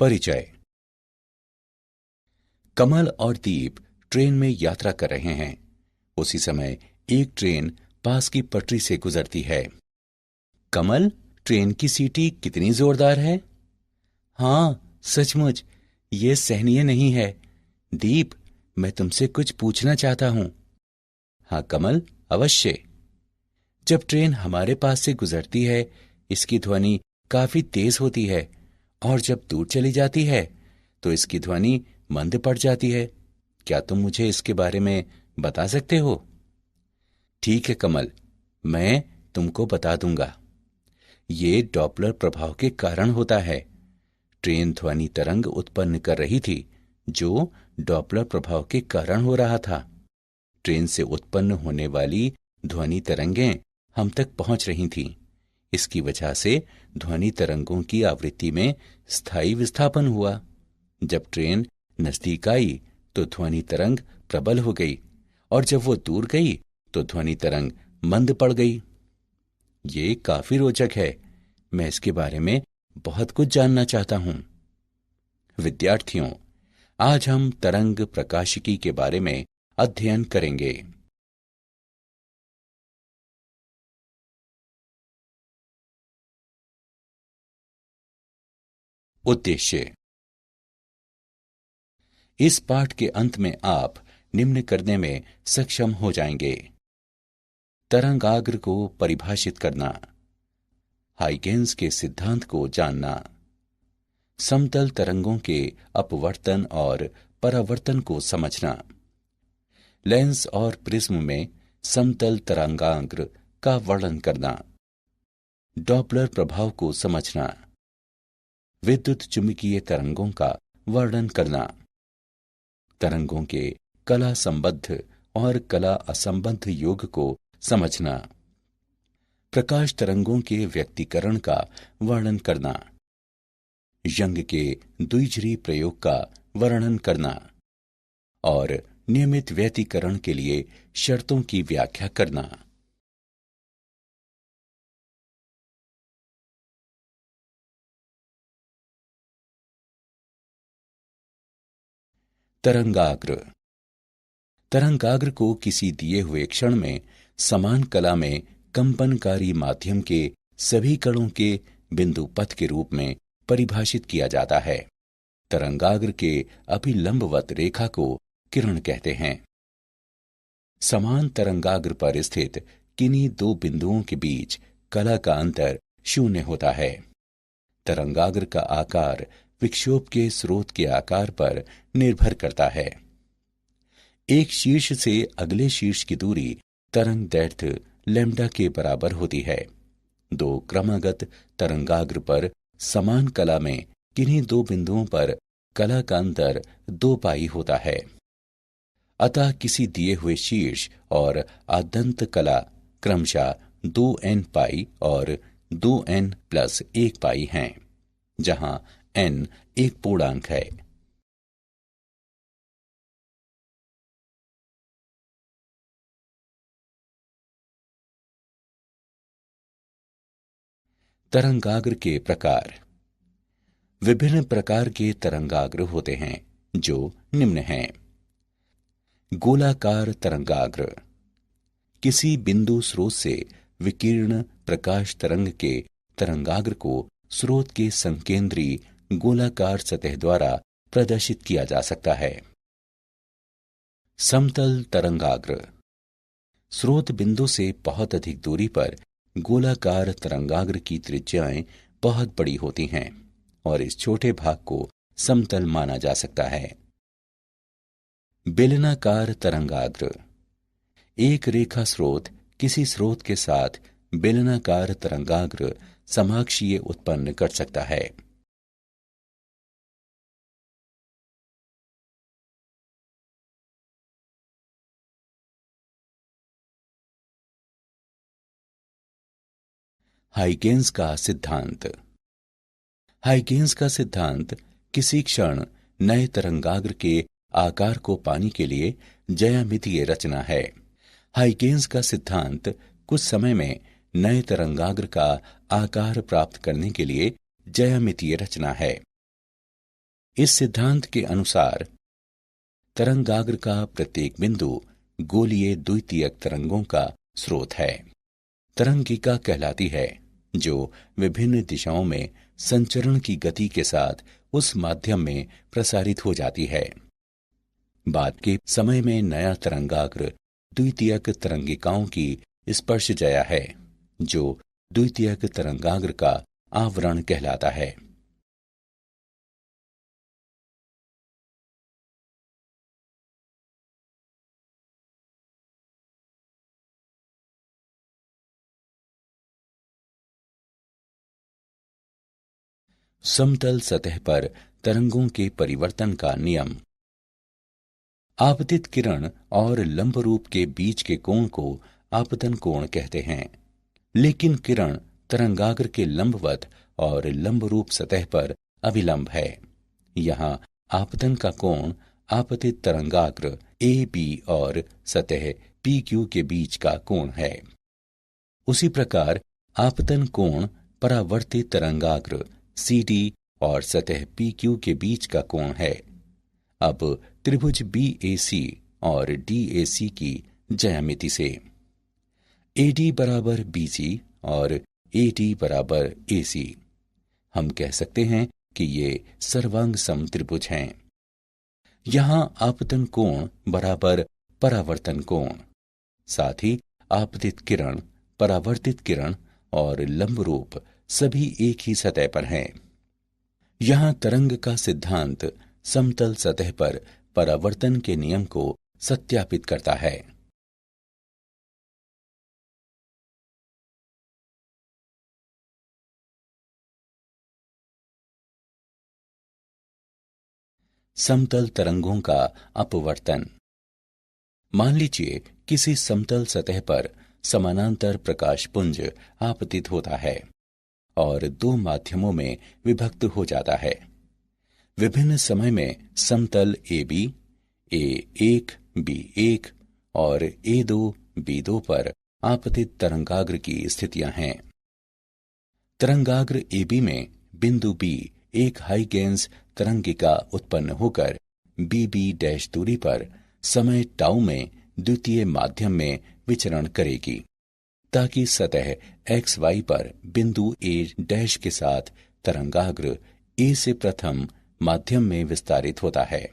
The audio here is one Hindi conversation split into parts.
परिचय। कमल और दीप ट्रेन में यात्रा कर रहे हैं। उसी समय एक ट्रेन पास की पटरी से गुजरती है। कमल, ट्रेन की सीटी कितनी जोरदार है। हाँ, सचमुच ये सहनीय नहीं है। दीप, मैं तुमसे कुछ पूछना चाहता हूँ। हाँ कमल, अवश्य। जब ट्रेन हमारे पास से गुजरती है, इसकी ध्वनि काफी तेज होती है, और जब दूर चली जाती है तो इसकी ध्वनि मंद पड़ जाती है। क्या तुम मुझे इसके बारे में बता सकते हो? ठीक है कमल, मैं तुमको बता दूंगा। ये डॉपलर प्रभाव के कारण होता है। ट्रेन ध्वनि तरंग उत्पन्न कर रही थी, जो डॉपलर प्रभाव के कारण हो रहा था। ट्रेन से उत्पन्न होने वाली ध्वनि तरंगें हम तक पहुंच रही थीं। इसकी वजह से ध्वनि तरंगों की आवृत्ति में स्थायी विस्थापन हुआ। जब ट्रेन नजदीक आई तो ध्वनि तरंग प्रबल हो गई, और जब वो दूर गई तो ध्वनि तरंग मंद पड़ गई। ये काफी रोचक है। मैं इसके बारे में बहुत कुछ जानना चाहता हूं। विद्यार्थियों, आज हम तरंग प्रकाशिकी के बारे में अध्ययन करेंगे। उद्देश्य। इस पाठ के अंत में आप निम्न करने में सक्षम हो जाएंगे। तरंगाग्र को परिभाषित करना, हाइगेंस के सिद्धांत को जानना, समतल तरंगों के अपवर्तन और परावर्तन को समझना, लेंस और प्रिज्म में समतल तरंगाग्र का वर्णन करना, डॉपलर प्रभाव को समझना, विद्युत चुंबकीय तरंगों का वर्णन करना, तरंगों के कला संबद्ध और कला असंबद्ध योग को समझना, प्रकाश तरंगों के व्यक्तीकरण का वर्णन करना, यंग के द्विध्रुवी प्रयोग का वर्णन करना और नियमित व्यतिकरण के लिए शर्तों की व्याख्या करना। तरंगाग्र। तरंगाग्र को किसी दिए हुए क्षण में समान कला में कंपनकारी माध्यम के सभी कणों के बिंदु पथ के रूप में परिभाषित किया जाता है। तरंगाग्र के अभिलंबवत रेखा को किरण कहते हैं। समान तरंगाग्र पर स्थित किन्हीं दो बिंदुओं के बीच कला का अंतर शून्य होता है। तरंगाग्र का आकार विक्षोभ के स्रोत के आकार पर निर्भर करता है। एक शीर्ष से अगले शीर्ष की दूरी तरंग दैर्घ्य लैम्ब्डा के बराबर होती है। दो क्रमागत तरंगाग्र पर समान कला में किन्हीं दो बिंदुओं पर कला का अंतर 2 पाई होता है। अतः किसी दिए हुए शीर्ष और आद्यंत कला क्रमशः 2n पाई और 2n प्लस 1 पाई हैं, जहां n एक पूर्णांक है। तरंगाग्र के प्रकार। विभिन्न प्रकार के तरंगाग्र होते हैं, जो निम्न हैं। गोलाकार तरंगाग्र। किसी बिंदु स्रोत से विकीर्ण प्रकाश तरंग के तरंगाग्र को स्रोत के संकेंद्री गोलाकार सतह द्वारा प्रदर्शित किया जा सकता है। समतल तरंगाग्र। स्रोत बिंदु से बहुत अधिक दूरी पर गोलाकार तरंगाग्र की त्रिज्याएं बहुत बड़ी होती हैं, और इस छोटे भाग को समतल माना जा सकता है। बेलनाकार तरंगाग्र। एक रेखा स्रोत किसी स्रोत के साथ बेलनाकार तरंगाग्र समाक्षीय उत्पन्न कर सकता है। हाइगेंस का सिद्धांत। हाइगेंस का सिद्धांत किसी क्षण नए तरंगाग्र के आकार को पाने के लिए ज्यामितीय रचना है। हाइगेंस का सिद्धांत कुछ समय में नए तरंगाग्र का आकार प्राप्त करने के लिए ज्यामितीय रचना है। इस सिद्धांत के अनुसार तरंगाग्र का प्रत्येक बिंदु गोलीय द्वितीयक तरंगों का स्रोत है। तरंगिका कहलाती है जो विभिन्न दिशाओं में संचरण की गति के साथ उस माध्यम में प्रसारित हो जाती है। बाद के समय में नया तरंगाग्र द्वितीयक तरंगिकाओं की स्पर्शजया है जो द्वितीयक तरंगाग्र का आवरण कहलाता है। समतल सतह पर तरंगों के परिवर्तन का नियम। आपतित किरण और लंबरूप के बीच के कोण को आपतन कोण कहते हैं, लेकिन किरण तरंगाग्र के लंबवत और लंबरूप सतह पर अभिलंब है। यहाँ आपतन का कोण आपतित तरंगाग्र ए बी और सतह पी क्यू के बीच का कोण है। उसी प्रकार आपतन कोण परावर्तित तरंगाग्र सी डी और सतह पी क्यू के बीच का कोण है। अब त्रिभुज बी ए सी और डी ए सी की ज्यामिति से ए डी बराबर बी सी और ए डी बराबर ए सी हम कह सकते हैं कि ये सर्वांग सम त्रिभुज हैं। यहाँ आपतन कोण बराबर परावर्तन कोण, साथ ही आपतित किरण, परावर्तित किरण और लंबरूप सभी एक ही सतह पर हैं। यहाँ तरंग का सिद्धांत समतल सतह पर परावर्तन के नियम को सत्यापित करता है। समतल तरंगों का अपवर्तन। मान लीजिए किसी समतल सतह पर समानांतर प्रकाश पुंज आपतित होता है और दो माध्यमों में विभक्त हो जाता है। विभिन्न समय में समतल ए बी, ए1, बी1 और ए2, बी2 पर आपतित तरंगाग्र की स्थितियां हैं। तरंगाग्र ए बी में बिंदु बी एक हाइगेंस तरंगिका उत्पन्न होकर बी बी डैश दूरी पर समय टाउ में द्वितीय माध्यम में विचरण करेगी, ताकि सतह एक्स वाई पर बिंदु ए डैश के साथ तरंगाग्र ए से प्रथम माध्यम में विस्तारित होता है।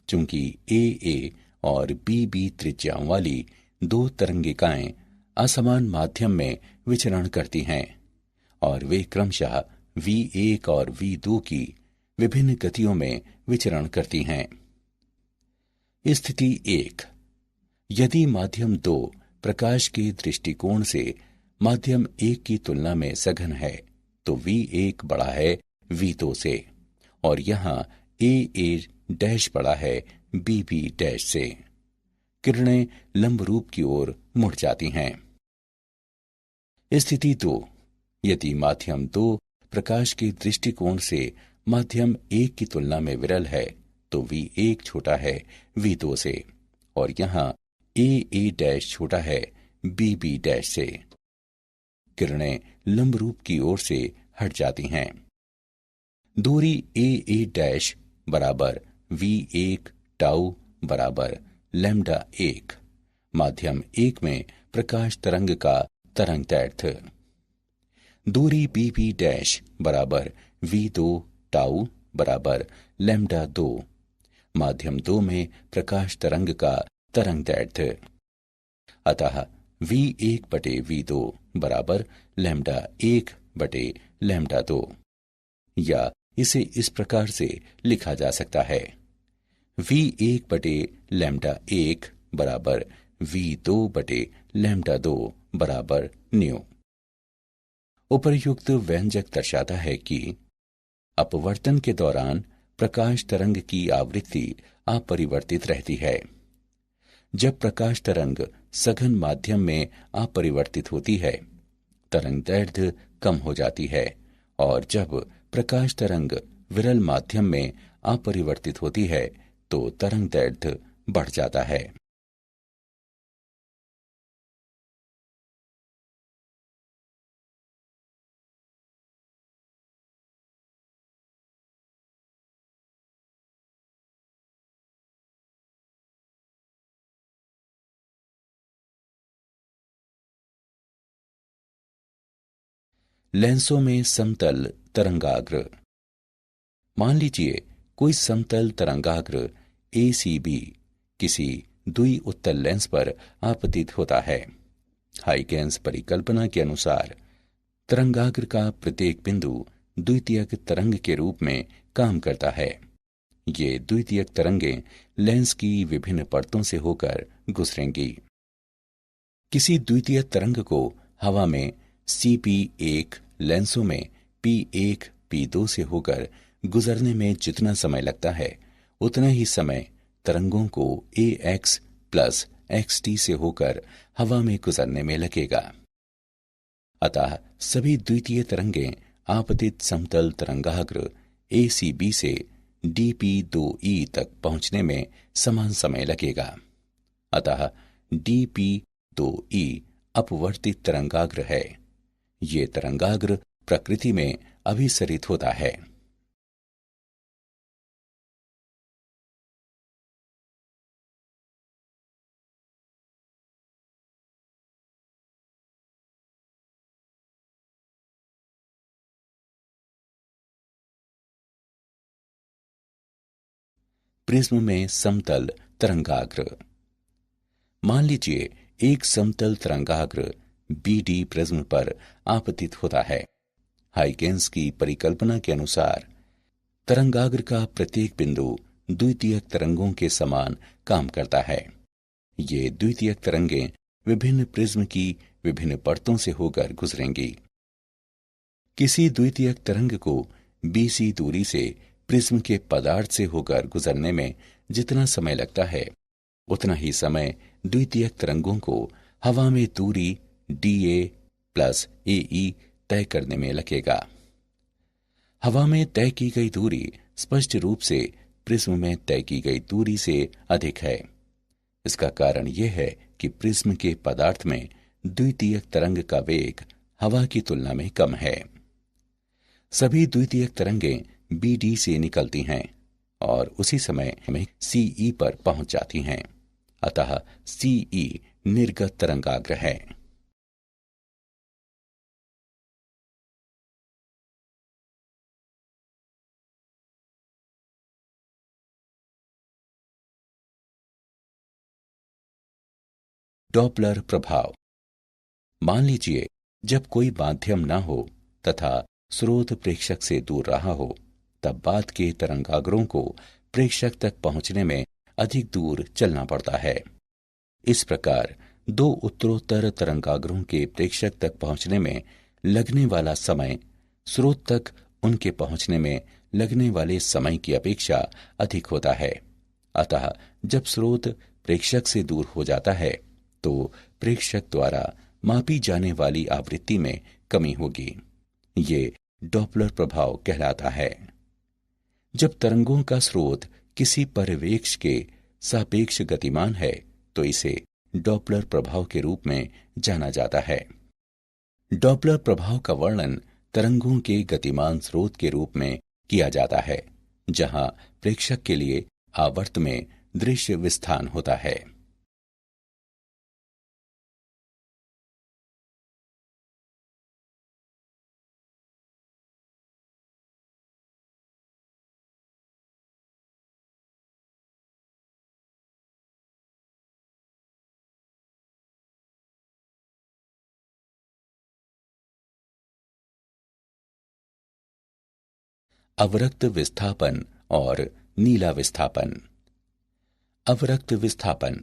चूंकि ए और बी त्रिज्याओं वाली दो तरंगिकाएं असमान माध्यम में विचरण करती हैं और वे क्रमशः V1 और V2 की विभिन्न गतियों में विचरण करती हैं। स्थिति 1। यदि माध्यम 2 प्रकाश के दृष्टिकोण से माध्यम 1 की तुलना में सघन है तो V1 बड़ा है V2 से और यहाँ A डैश बड़ा है B डैश से। किरणें लंबरूप की ओर मुड़ जाती हैं। स्थिति 2। यदि माध्यम 2 प्रकाश के दृष्टिकोण से माध्यम 1 की तुलना में विरल है तो V1 छोटा है V2 से और यहाँ A डैश छोटा है B डैश से। किरणें लंबरूप की ओर से हट जाती हैं। दूरी A डैश बराबर V1 टाउ बराबर लैम्डा 1 माध्यम 1 में प्रकाश तरंग का तरंगदैर्घ्य। दूरी B डैश बराबर V2 टाउ बराबर लैम्डा 2 माध्यम 2 में प्रकाश तरंग का तरंगदैर्घ्य। अतः V1 बटे V2 बराबर लैम्डा 1 बटे लैम्डा 2, या इसे इस प्रकार से लिखा जा सकता है V1 बटे लैम्डा 1 बराबर V2 बटे लैम्डा 2 बराबर न्यू। उपर्युक्त व्यंजक दर्शाता है कि अपवर्तन के दौरान प्रकाश तरंग की आवृत्ति अपरिवर्तित रहती है। जब प्रकाश तरंग सघन माध्यम में अपरिवर्तित होती है, तरंगदैर्घ्य कम हो जाती है और जब प्रकाश तरंग विरल माध्यम में अपरिवर्तित होती है तो तरंगदैर्घ्य बढ़ जाता है। लेंसों में समतल तरंगाग्र। मान लीजिए कोई समतल तरंगाग्र ACB किसी द्वि उत्तल लेंस पर आपतित होता है। हाइगेंस परिकल्पना के अनुसार तरंगाग्र का प्रत्येक बिंदु द्वितीयक तरंग के रूप में काम करता है। ये द्वितीयक तरंगें लेंस की विभिन्न परतों से होकर गुजरेंगी। किसी द्वितीय तरंग को हवा में CP1 लेंसों में P1 P2 से होकर गुजरने में जितना समय लगता है उतना ही समय तरंगों को AX प्लस XT से होकर हवा में गुजरने में लगेगा। अतः सभी द्वितीय तरंगें आपतित समतल तरंगाग्र ACB से DP2E तक पहुंचने में समान समय लगेगा। अतः DP2E अपवर्तित तरंगाग्र है। ये तरंगाग्र प्रकृति में अभिसरित होता है। प्रिज्म में समतल तरंगाग्र। मान लीजिए एक समतल तरंगाग्र BD प्रिज्म पर आपतित होता है। हाइगेंस की परिकल्पना के अनुसार तरंगाग्र का प्रत्येक बिंदु द्वितीयक तरंगों के समान काम करता है। ये द्वितीयक तरंगें विभिन्न प्रिज्म की विभिन्न परतों से होकर गुजरेंगी। किसी द्वितीयक तरंग को BC दूरी से प्रिज्म के पदार्थ से होकर गुजरने में जितना समय लगता है उतना ही समय द्वितीयक तरंगों को हवा में दूरी DA प्लस AE तय करने में लगेगा। हवा में तय की गई दूरी स्पष्ट रूप से प्रिज्म में तय की गई दूरी से अधिक है। इसका कारण यह है कि प्रिज्म के पदार्थ में द्वितीयक तरंग का वेग हवा की तुलना में कम है। सभी द्वितीयक तरंगें BD से निकलती हैं और उसी समय में CE पर पहुंच जाती हैं। अतः CE निर्गत तरंगाग्र है। डॉपलर प्रभाव। मान लीजिए जब कोई माध्यम न हो तथा स्रोत प्रेक्षक से दूर रहा हो तब बाद के तरंगाग्रों को प्रेक्षक तक पहुंचने में अधिक दूर चलना पड़ता है। इस प्रकार दो उत्तरोत्तर तरंगाग्रों के प्रेक्षक तक पहुंचने में लगने वाला समय स्रोत तक उनके पहुंचने में लगने वाले समय की अपेक्षा अधिक होता है। अतः जब स्रोत प्रेक्षक से दूर हो जाता है तो प्रेक्षक द्वारा मापी जाने वाली आवृत्ति में कमी होगी। ये डॉपलर प्रभाव कहलाता है। जब तरंगों का स्रोत किसी परिवेश के सापेक्ष गतिमान है तो इसे डॉपलर प्रभाव के रूप में जाना जाता है। डॉपलर प्रभाव का वर्णन तरंगों के गतिमान स्रोत के रूप में किया जाता है, जहां प्रेक्षक के लिए आवर्त में दृश्य विस्थान होता है। अवरक्त विस्थापन और नीला विस्थापन। अवरक्त विस्थापन।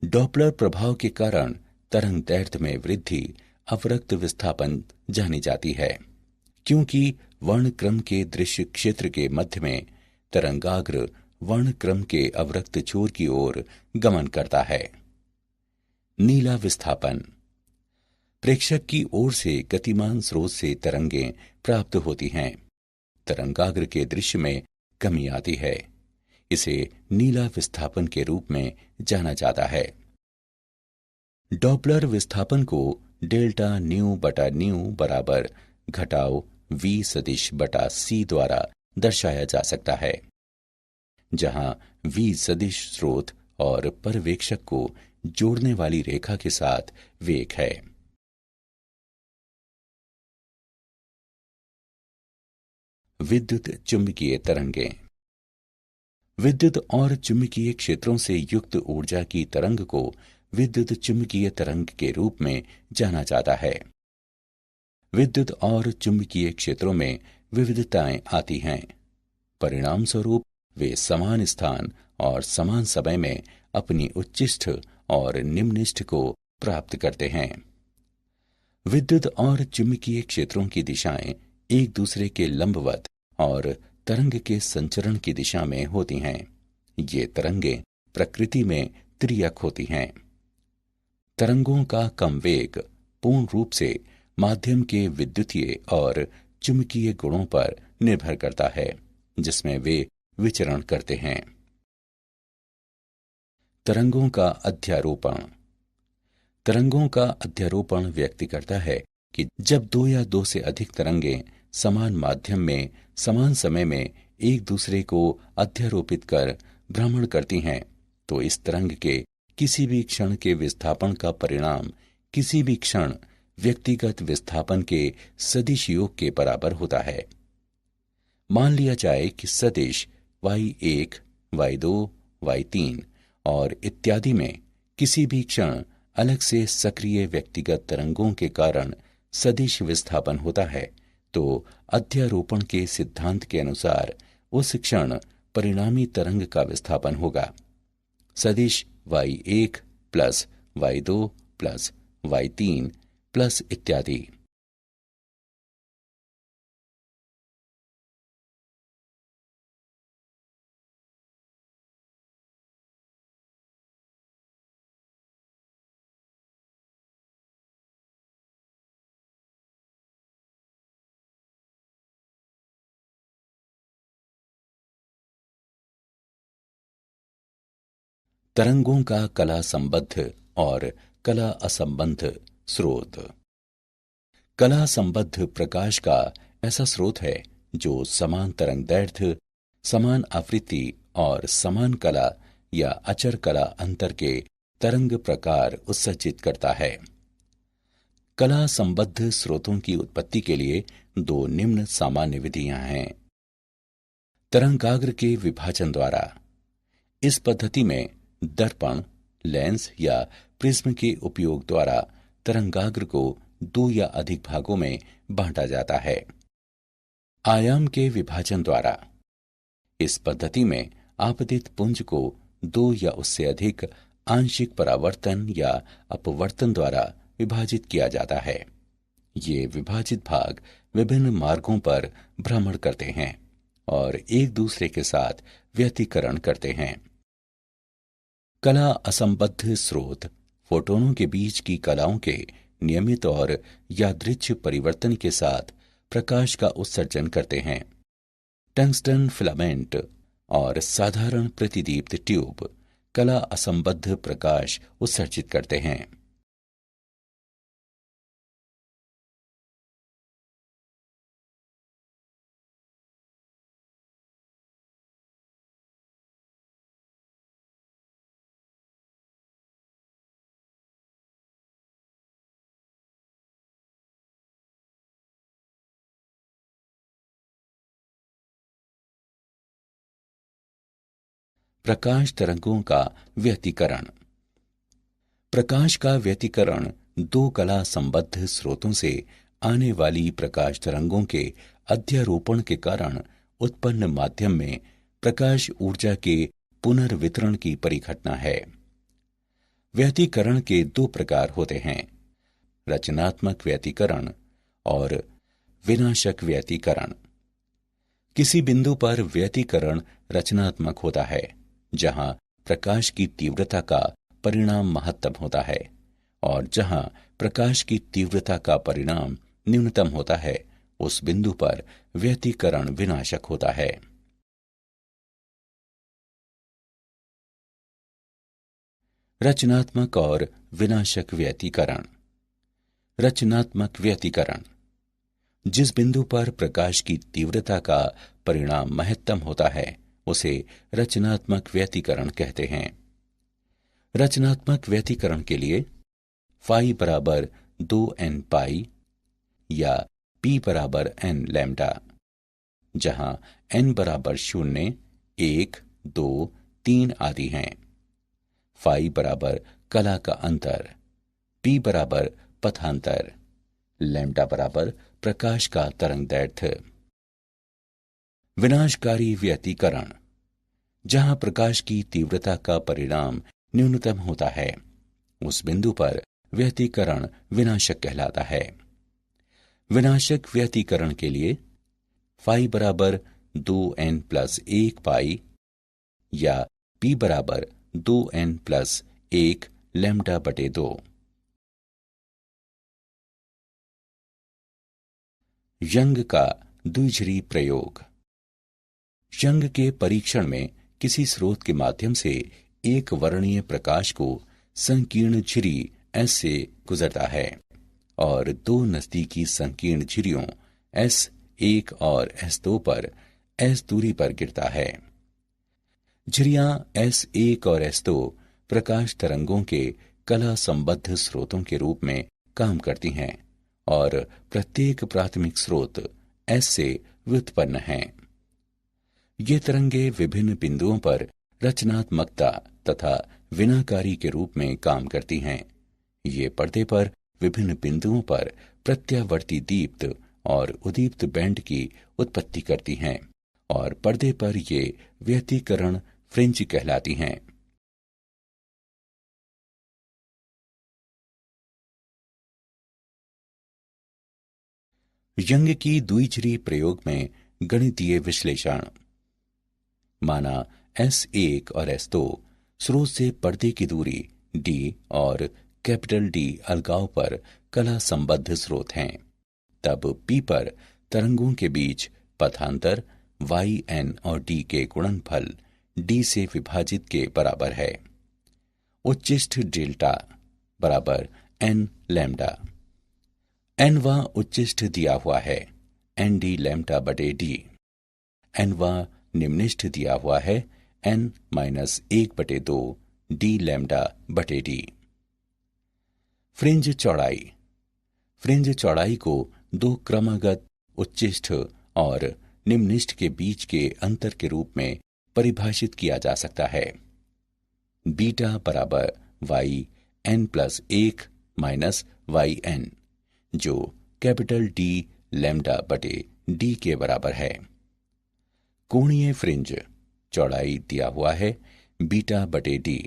डॉपलर प्रभाव के कारण तरंग दैर्ध्य में वृद्धि अवरक्त विस्थापन जानी जाती है, क्योंकि वर्णक्रम के दृश्य क्षेत्र के मध्य में तरंगाग्र वर्णक्रम के अवरक्त छोर की ओर गमन करता है। नीला विस्थापन। प्रेक्षक की ओर से गतिमान स्रोत से तरंगें प्राप्त होती हैं। तरंगाग्र के दृश्य में कमी आती है। इसे नीला विस्थापन के रूप में जाना जाता है। डॉपलर विस्थापन को डेल्टा न्यू बटा न्यू बराबर घटाव V सदिश बटा C द्वारा दर्शाया जा सकता है, जहां V सदिश स्रोत और पर्यवेक्षक को जोड़ने वाली रेखा के साथ वेग है। विद्युत चुंबकीय तरंगें। विद्युत और चुंबकीय क्षेत्रों से युक्त ऊर्जा की तरंग को विद्युत चुंबकीय तरंग के रूप में जाना जाता है। विद्युत और चुंबकीय क्षेत्रों में विविधताएं आती हैं। परिणाम स्वरूप वे समान स्थान और समान समय में अपनी उच्चिष्ठ और निम्निष्ठ को प्राप्त करते हैं। विद्युत और चुंबकीय क्षेत्रों की दिशाएं एक दूसरे के लंबवत और तरंग के संचरण की दिशा में होती हैं। ये तरंगें प्रकृति में त्रियक होती हैं। तरंगों का कम वेग पूर्ण रूप से माध्यम के विद्युतीय और चुंबकीय गुणों पर निर्भर करता है जिसमें वे विचरण करते हैं। तरंगों का अध्यारोपण। तरंगों का अध्यारोपण व्यक्त करता है कि जब दो या दो से अधिक तरंगें समान माध्यम में समान समय में एक दूसरे को अध्यारोपित कर भ्रमण करती हैं तो इस तरंग के किसी भी क्षण के विस्थापन का परिणाम किसी भी क्षण व्यक्तिगत विस्थापन के सदिश योग के बराबर होता है। मान लिया जाए कि सदिश y1, y2, y3 और इत्यादि में किसी भी क्षण अलग से सक्रिय व्यक्तिगत तरंगों के कारण सदिश विस्थापन होता है तो अध्यारोपण के सिद्धांत के अनुसार उस क्षण परिणामी तरंग का विस्थापन होगा। सदिश y1 plus y2 plus y3 plus इत्यादि। तरंगों का कला संबद्ध और कला असंबद्ध स्रोत। कला संबद्ध प्रकाश का ऐसा स्रोत है जो समान तरंगदैर्घ्य, समान आवृत्ति और समान कला या अचर कला अंतर के तरंग प्रकार उत्सर्जित करता है। कला संबद्ध स्रोतों की उत्पत्ति के लिए दो निम्न सामान्य विधियां हैं। तरंगाग्र के विभाजन द्वारा। इस पद्धति में दर्पण, लेंस या प्रिज्म के उपयोग द्वारा तरंगाग्र को दो या अधिक भागों में बांटा जाता है। आयाम के विभाजन द्वारा। इस पद्धति में आपतित पुंज को दो या उससे अधिक आंशिक परावर्तन या अपवर्तन द्वारा विभाजित किया जाता है। ये विभाजित भाग विभिन्न मार्गों पर भ्रमण करते हैं और एक दूसरे के साथ व्यतिकरण करते हैं। कला असंबद्ध स्रोत फोटोनों के बीच की कलाओं के नियमित और यादृच्छ परिवर्तन के साथ प्रकाश का उत्सर्जन करते हैं। टंगस्टन फिलामेंट और साधारण प्रतिदीप्त ट्यूब कला असंबद्ध प्रकाश उत्सर्जित करते हैं। प्रकाश तरंगों का व्यतिकरण। प्रकाश का व्यतिकरण दो कला संबद्ध स्रोतों से आने वाली प्रकाश तरंगों के अध्यारोपण के कारण उत्पन्न माध्यम में प्रकाश ऊर्जा के पुनर्वितरण की परिघटना है। व्यतिकरण के दो प्रकार होते हैं, रचनात्मक व्यतिकरण और विनाशक व्यतिकरण। किसी बिंदु पर व्यतिकरण रचनात्मक होता है जहां प्रकाश की तीव्रता का परिणाम महत्तम होता है और जहां प्रकाश की तीव्रता का परिणाम न्यूनतम होता है उस बिंदु पर व्यतिकरण विनाशक होता है। रचनात्मक और विनाशक व्यतिकरण। रचनात्मक व्यतिकरण जिस बिंदु पर प्रकाश की तीव्रता का परिणाम महत्तम होता है उसे रचनात्मक व्यतिकरण कहते हैं। रचनात्मक व्यतिकरण के लिए फाई बराबर 2n पाई या p बराबर n लैम्डा। जहां n बराबर 0, 1, 2, 3 आदि हैं। फाई बराबर कला का अंतर, p बराबर पथांतर, लैम्डा बराबर प्रकाश का तरंगदैर्घ्य। विनाशकारी व्यतिकरण, जहां प्रकाश की तीव्रता का परिणाम न्यूनतम होता है, उस बिंदु पर व्यतिकरण विनाशक कहलाता है। विनाशक व्यतिकरण के लिए फाई बराबर 2n प्लस 1 पाई या p बराबर 2n प्लस 1 लैम्डा बटे 2। यंग का द्विझिरी प्रयोग। यंग के परीक्षण में किसी स्रोत के माध्यम से एक वर्णीय प्रकाश को संकीर्ण झिरी S से गुजरता है और दो नजदीकी संकीर्ण झिरियों S1 और S2 पर S दूरी पर गिरता है। झिरियां S1 और S2 प्रकाश तरंगों के कला संबद्ध स्रोतों के रूप में काम करती हैं और प्रत्येक प्राथमिक स्रोत S से व्युत्पन्न हैं। ये तरंगे विभिन्न बिंदुओं पर रचनात्मकता तथा विनाकारी के रूप में काम करती हैं। ये पर्दे पर विभिन्न बिंदुओं पर प्रत्यावर्ती दीप्त और उदीप्त बैंड की उत्पत्ति करती हैं और पर्दे पर ये व्यतिकरण फ्रिंज कहलाती हैं। यंग की द्विझिरी प्रयोग में गणितीय विश्लेषण। माना S1 और S2 स्रोत से पर्दे की दूरी d और कैपिटल D अलगाव पर कला संबद्ध स्रोत हैं। तब P पर तरंगों के बीच पथांतर y, n और d के गुणनफल d से विभाजित के बराबर है। उच्चिष्ठ डेल्टा बराबर n लैम्डा। nवां उच्चिष्ठ दिया हुआ है nd लैम्डा बटे d। nवां निम्निष्ठ दिया हुआ है n-1/2 d लैम्डा बटे d। फ्रिंज चौड़ाई। फ्रिंज चौड़ाई को दो क्रमागत उच्चिष्ठ और निम्निष्ठ के बीच के अंतर के रूप में परिभाषित किया जा सकता है। बीटा बराबर yn+1 yn, जो कैपिटल D लैम्डा बटे d के बराबर है। कोणीय फ्रिंज चौड़ाई दिया हुआ है बीटा बटे d,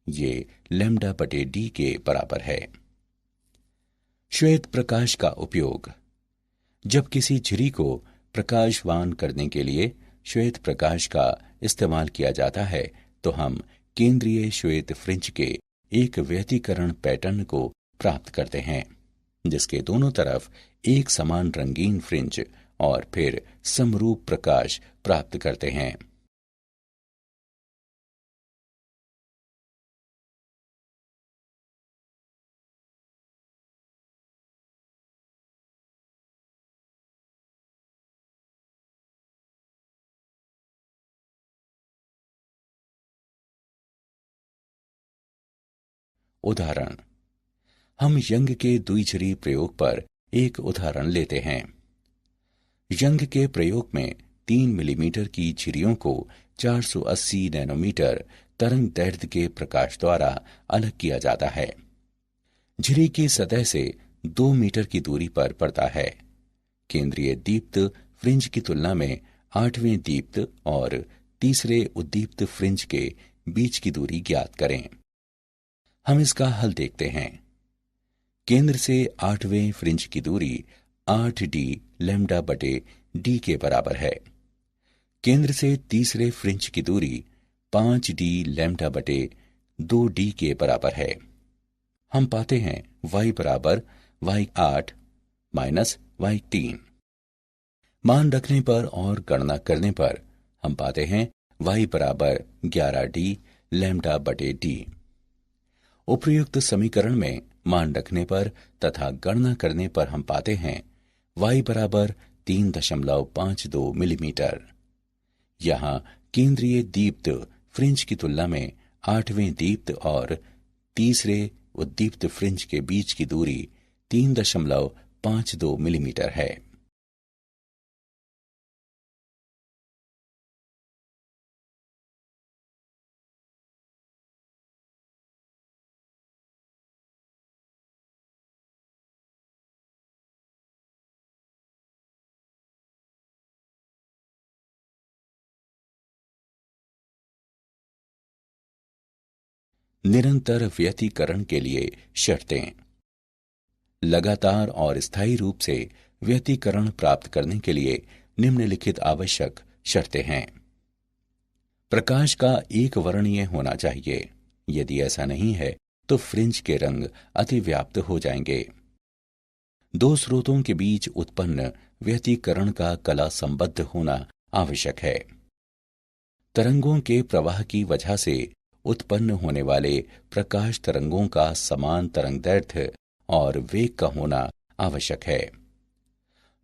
ये लैम्डा बटे d के बराबर है। श्वेत प्रकाश का उपयोग। जब किसी झिरी को प्रकाशवान करने के लिए श्वेत प्रकाश का इस्तेमाल किया जाता है तो हम केंद्रीय श्वेत फ्रिंज के एक व्यतिकरण पैटर्न को प्राप्त करते हैं, जिसके दोनों तरफ एक समान रंगीन फ्रिंज और फिर समरूप प्रकाश प्राप्त करते हैं। उदाहरण। हम यंग के द्विझिरी प्रयोग पर एक उदाहरण लेते हैं। यंग के प्रयोग में 3 मिलीमीटर की झिरियों को 480 नैनोमीटर तरंग दैर्ध्य के प्रकाश द्वारा अलग किया जाता है। झिरी की सतह से 2 मीटर की दूरी पर पड़ता है। केंद्रीय दीप्त फ्रिंज की तुलना में 8वें दीप्त और तीसरे उद्दीप्त फ्रिंज के बीच की दूरी ज्ञात करें। हम इसका हल देखते हैं। केंद्र से 8वें फ्रिंज की दूरी 8d लैम्डा बटे d के बराबर है। केंद्र से तीसरे फ्रिंज की दूरी 5d लैम्डा बटे 2d के बराबर है। हम पाते हैं y बराबर y8 माइनस y3। मान रखने पर और गणना करने पर हम पाते हैं y बराबर 11d लैम्डा बटे d। उपर्युक्त समीकरण में मान रखने पर तथा गणना करने पर हम पाते हैं y बराबर 3.52 मिलीमीटर। यहाँ केंद्रीय दीप्त फ्रिंज की तुलना में 8वें दीप्त और तीसरे उद्दीप्त फ्रिंज के बीच की दूरी 3.52 मिलीमीटर है। निरंतर व्यतिकरण के लिए शर्तें। लगातार और स्थायी रूप से व्यतिकरण प्राप्त करने के लिए निम्नलिखित आवश्यक शर्तें हैं। प्रकाश का एक वर्णीय होना चाहिए। यदि ऐसा नहीं है तो फ्रिंज के रंग अतिव्याप्त हो जाएंगे। दो स्रोतों के बीच उत्पन्न व्यतिकरण का कला संबद्ध होना आवश्यक है। तरंगों के प्रवाह की वजह से उत्पन्न होने वाले प्रकाश तरंगों का समान तरंगदैर्घ्य और वेग का होना आवश्यक है।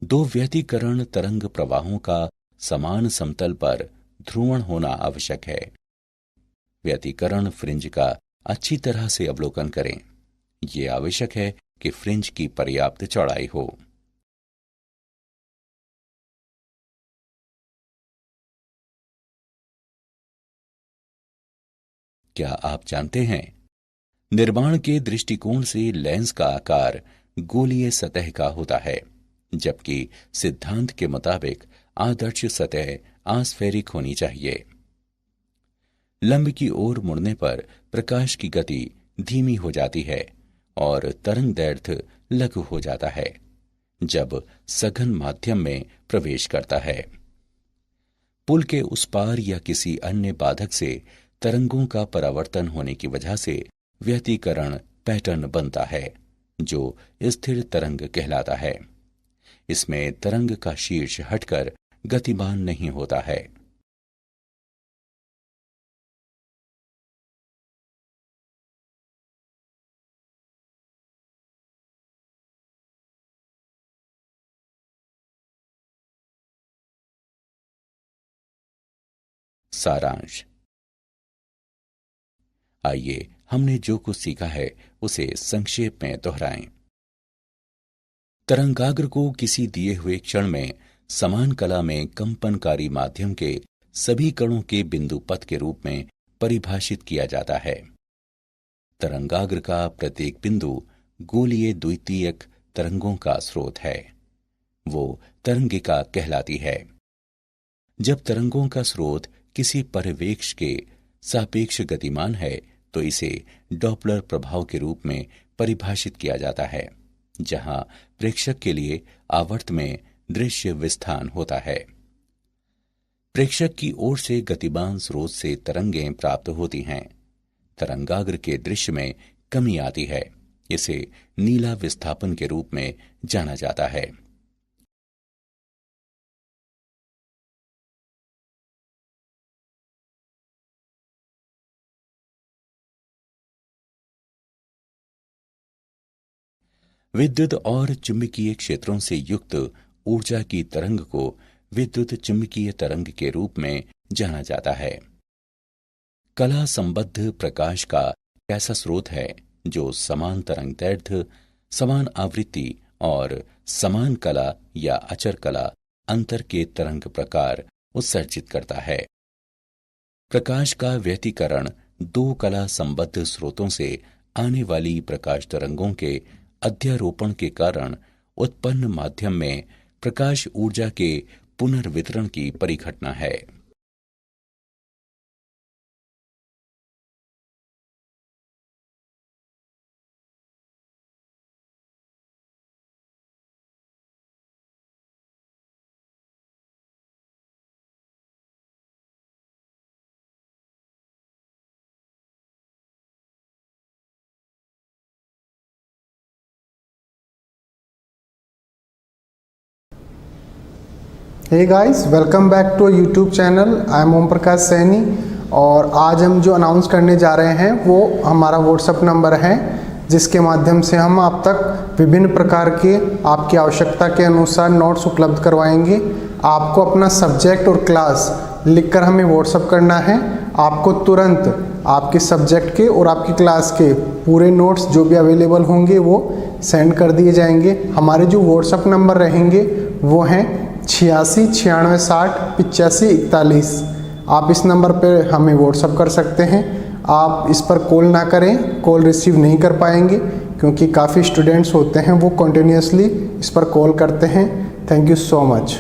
दो व्यतिकरण तरंग प्रवाहों का समान समतल पर ध्रुवण होना आवश्यक है। व्यतिकरण फ्रिंज का अच्छी तरह से अवलोकन करें। यह आवश्यक है कि फ्रिंज की पर्याप्त चौड़ाई हो। क्या आप जानते हैं, निर्माण के दृष्टिकोण से लेंस का आकार गोलीय सतह का होता है, जबकि सिद्धांत के मुताबिक आदर्श सतह आस्फेरिक होनी चाहिए। लंब की ओर मुड़ने पर प्रकाश की गति धीमी हो जाती है और तरंगदैर्घ्य लघु हो जाता है जब सघन माध्यम में प्रवेश करता है। पुल के उस पार या किसी अन्य बाधक से तरंगों का परावर्तन होने की वजह से व्यतिकरण पैटर्न बनता है, जो स्थिर तरंग कहलाता है। इसमें तरंग का शीर्ष हटकर गतिमान नहीं होता है। सारांश। आइए हमने जो कुछ सीखा है उसे संक्षेप में दोहराएं। तरंगाग्र को किसी दिए हुए क्षण में समान कला में कंपनकारी माध्यम के सभी कणों के बिंदु पथ के रूप में परिभाषित किया जाता है। तरंगाग्र का प्रत्येक बिंदु गोलीय द्वितीयक तरंगों का स्रोत है। वो तरंगिका कहलाती है। जब तरंगों का स्रोत किसी परिवेश के सापेक्ष गतिमान है तो इसे डॉपलर प्रभाव के रूप में परिभाषित किया जाता है, जहां प्रेक्षक के लिए आवर्त में दृश्य विस्थान होता है। प्रेक्षक की ओर से गतिमान स्रोत से तरंगें प्राप्त होती हैं। तरंगाग्र के दृश्य में कमी आती है। इसे नीला विस्थापन के रूप में जाना जाता है। विद्युत और चुंबकीय क्षेत्रों से युक्त ऊर्जा की तरंग को विद्युत चुंबकीय तरंग के रूप में जाना जाता है। कला संबद्ध प्रकाश का ऐसा स्रोत है जो समान तरंगदैर्घ्य, समान आवृत्ति और समान कला या अचर कला अंतर के तरंग प्रकार उत्सर्जित करता है। प्रकाश का व्यतिकरण दो कला संबद्ध स्रोतों से आने वाली प्रकाश तरंगों के अध्यारोपण के कारण उत्पन्न माध्यम में प्रकाश ऊर्जा के पुनर्वितरण की परिघटना है। Hey guys, welcome back to YouTube channel. I am Om Prakash Saini और आज हम जो अनाउंस करने जा रहे हैं वो हमारा व्हाट्सएप नंबर है, जिसके माध्यम से हम आप तक विभिन्न प्रकार के आपकी आवश्यकता के अनुसार नोट्स उपलब्ध करवाएंगे। आपको अपना सब्जेक्ट और क्लास लिखकर हमें व्हाट्सएप करना है। आपको तुरंत आपके सब्जेक्ट के और आपकी क्लास के पूरे नोट्स जो भी अवेलेबल होंगे वो सेंड कर दिए जाएंगे। हमारे जो व्हाट्सएप नंबर रहेंगे वो हैं 86 96 60 85 41। आप इस नंबर पर हमें व्हाट्सएप कर सकते हैं। आप इस पर कॉल ना करें, कॉल रिसीव नहीं कर पाएंगे क्योंकि काफ़ी स्टूडेंट्स होते हैं वो कंटिन्यूसली इस पर कॉल करते हैं। Thank you so much.